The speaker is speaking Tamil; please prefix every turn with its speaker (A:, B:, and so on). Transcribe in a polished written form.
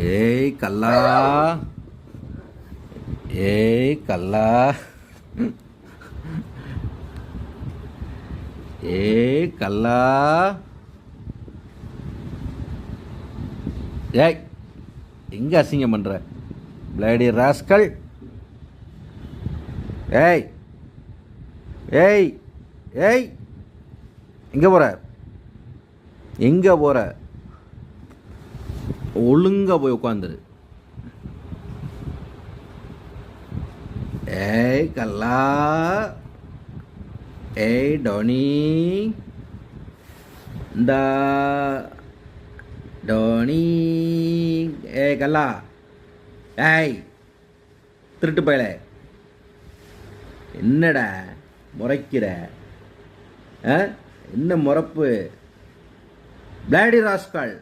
A: ஏய் கல்லா, ஏய் கல்லா, ஏய் கல்லா, ஏய் எங்க அசிங்கம் பண்ற பிளேடி ராஸ்கல்? ஏய் ஏய் ஏய் எங்க போற? எங்க போற? ஒழுங்கா போய் உட்காந்துரு. ஏய் கல்லா, ஏய் டோனி, இந்த டோனி, ஏய் கல்லா, ஏய் திருட்டு பயலே, என்னடா முறைக்கிற? என்ன முறப்பு? பிளேடி ராஸ்கல்.